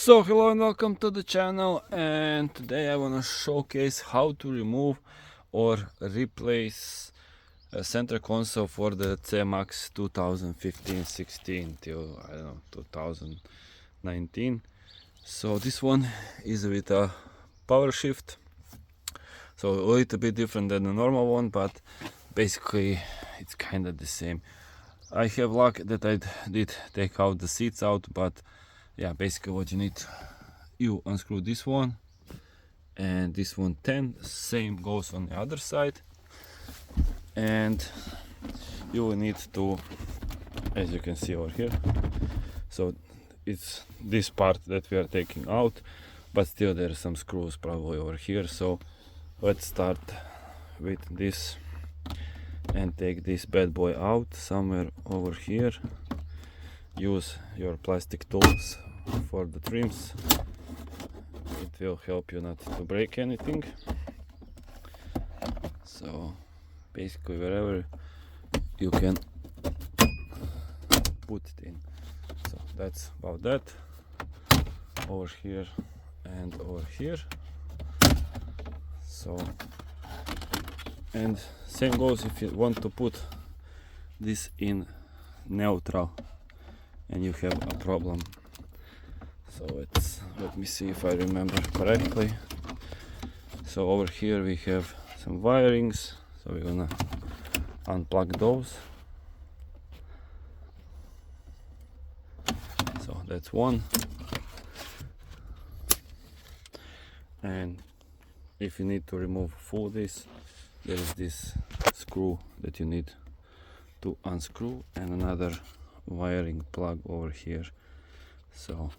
So hello and welcome to the channel, and today I want to showcase how to remove or replace a center console for the Cmax 2015-16 till I don't know 2019. So this one is with a power shift, so a little bit different than the normal one, but basically it's kind of the same. I have luck that I did take out the seats out, but yeah, basically what you need, you unscrew this one and this one 10, same goes on the other side, and you will need to, as you can see over here, so it's this part that we are taking out, but still there are some screws probably over here. So let's start with this and take this bad boy out somewhere over here. Use your plastic tools for the trims, it will help you not to break anything. So basically wherever you can put it in. So that's about that, over here and over here. So, and same goes if you want to put this in neutral and you have a problem. So let me see if I remember correctly. So over here we have some wirings, so we're gonna unplug those. So that's one. And if you need to remove full this, there is this screw that you need to unscrew and another wiring plug over here. So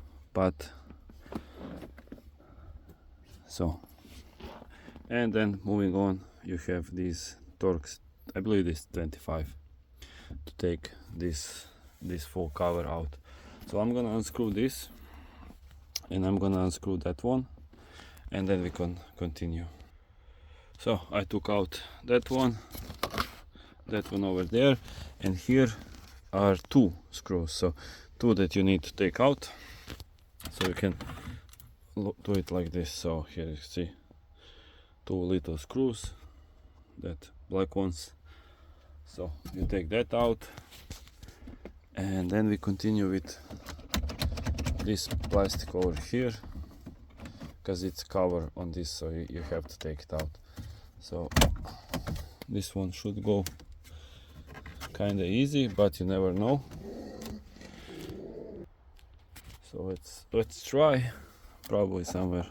and then moving on, you have these Torx, I believe this 25, to take this full cover out. So I'm gonna unscrew this and I'm gonna unscrew that one, and then we can continue. So I took out that one over there, and here are two screws, so two that you need to take out. So you can do it like this. So here you see two little screws, that black ones. So you take that out, and then we continue with this plastic over here, because it's cover on this, so you have to take it out. So this one should go kind of easy, but you never know. So let's try. Probably somewhere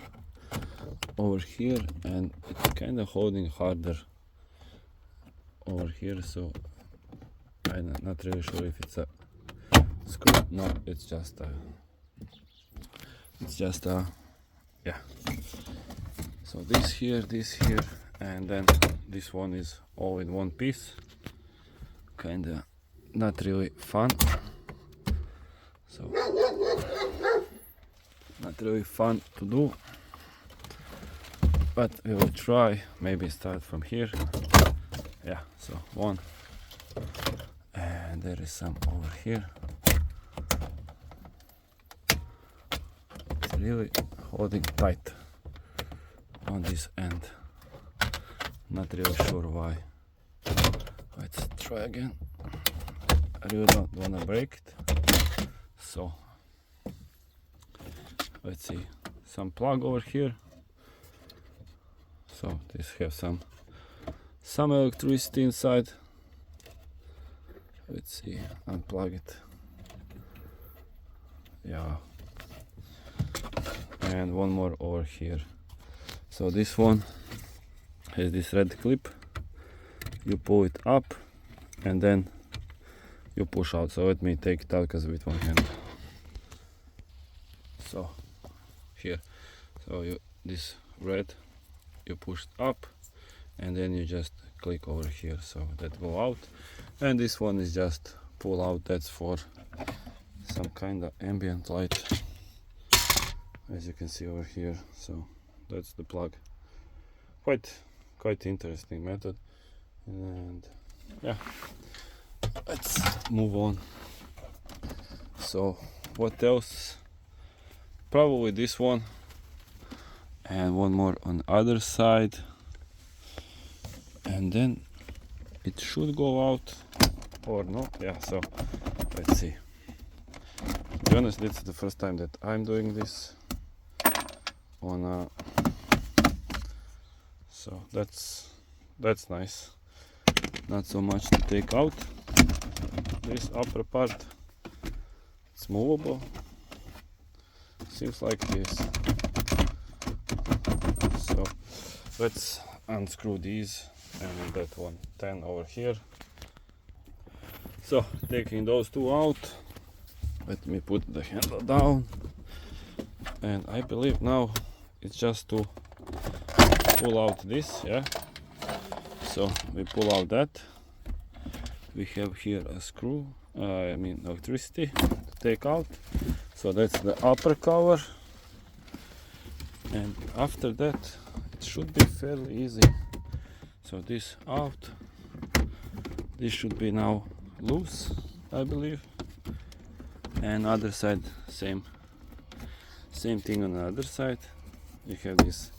over here, and it's kind of holding harder over here, so I'm not really sure if it's a screw. No, it's just a yeah. So this here, and then this one is all in one piece. Kind of not really fun. So not really fun to do, but we will try. Maybe start from here. Yeah, so one, and there is some over here. It's really holding tight on this end. Not really sure why. Let's try again. I really don't want to break it. So let's see, some plug over here. So this has some electricity inside. Let's see, unplug it. Yeah, and one more over here. So this one has this red clip. You pull it up and then you push out. So let me take it out because with one hand. So here, so this red, you push it up and then you just click over here, so that go out. And this one is just pull out. That's for some kind of ambient light, as you can see over here. So that's the plug. Quite interesting method. And yeah, let's move on. So what else? probably this one, and one more on the other side, and then it should go out, or no. Yeah, so let's see. To be honest, this is the first time that I'm doing this on so that's nice. Not so much to take out. This upper part, it's movable, seems like this. So let's unscrew these, and that 110 over here. So taking those two out, let me put the handle down, and I believe now it's just to pull out this. Yeah, so we pull out that. We have here a screw, I mean electricity to take out. So that's the upper cover, and after that it should be fairly easy. So this out, this should be now loose, I believe, and other side same thing on the other side. You have these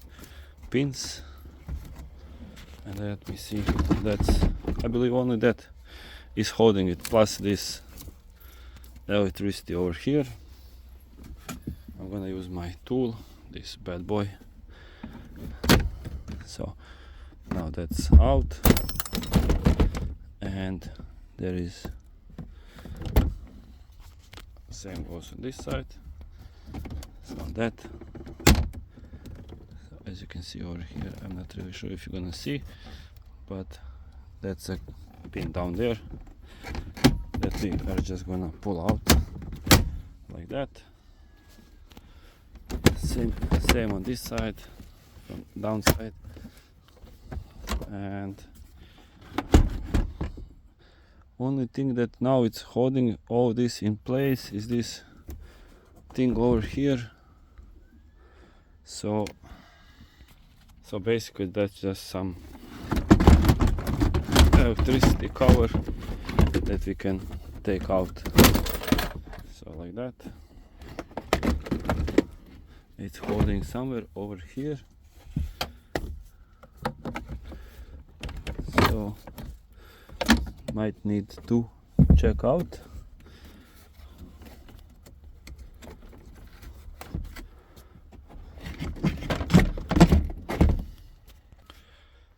pins, and let me see, that's, I believe only that is holding it, plus this electricity over here. I'm gonna use my tool, this bad boy. So now that's out, and there is same goes on this side. So that, so as you can see over here, I'm not really sure if you're gonna see, but that's a pin down there that we are just gonna pull out like that. Same on this side, from downside, and only thing that now it's holding all this in place is this thing over here. So basically that's just some electricity cover that we can take out. So like that. It's holding somewhere over here. So might need to check out.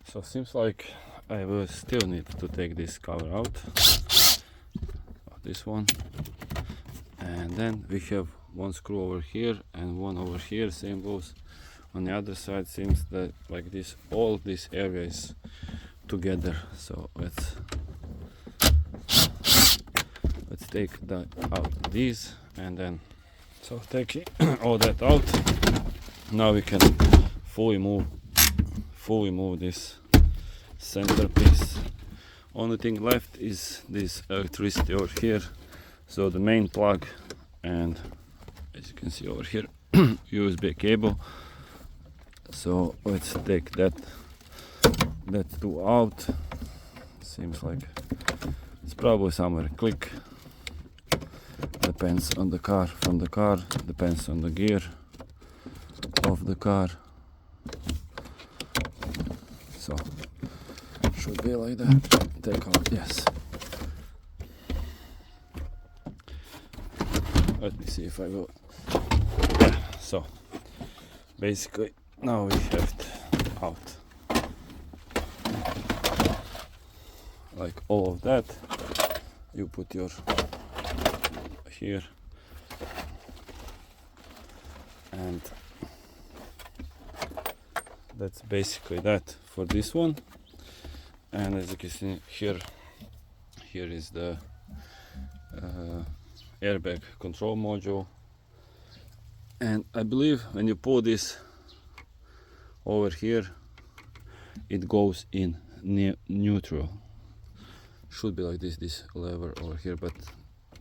So seems like I will still need to take this cover out, this one, and then we have one screw over here and one over here. Same goes on the other side. Seems that like this, all this area is together. So let's take that out, these, and then so taking all that out, now we can fully move this centerpiece. Only thing left is this electricity over here, so the main plug, and as you can see over here, USB cable. So let's take that two out. Seems like it's probably somewhere click, depends on the car, from the car, depends on the gear of the car. So should be like that. Take out, yes. Let me see if I will. Yeah, so basically now we have it out. Like all of that, you put your here, and that's basically that for this one. And as you can see here is the airbag control module, and I believe when you pull this over here it goes in neutral. Should be like this lever over here, but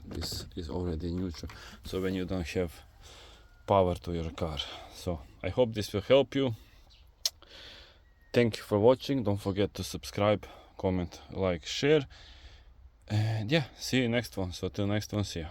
this is already neutral, so when you don't have power to your car. So I hope this will help you. Thank you for watching. Don't forget to subscribe, comment, like, share, and yeah, see you next one. So till next one, see you.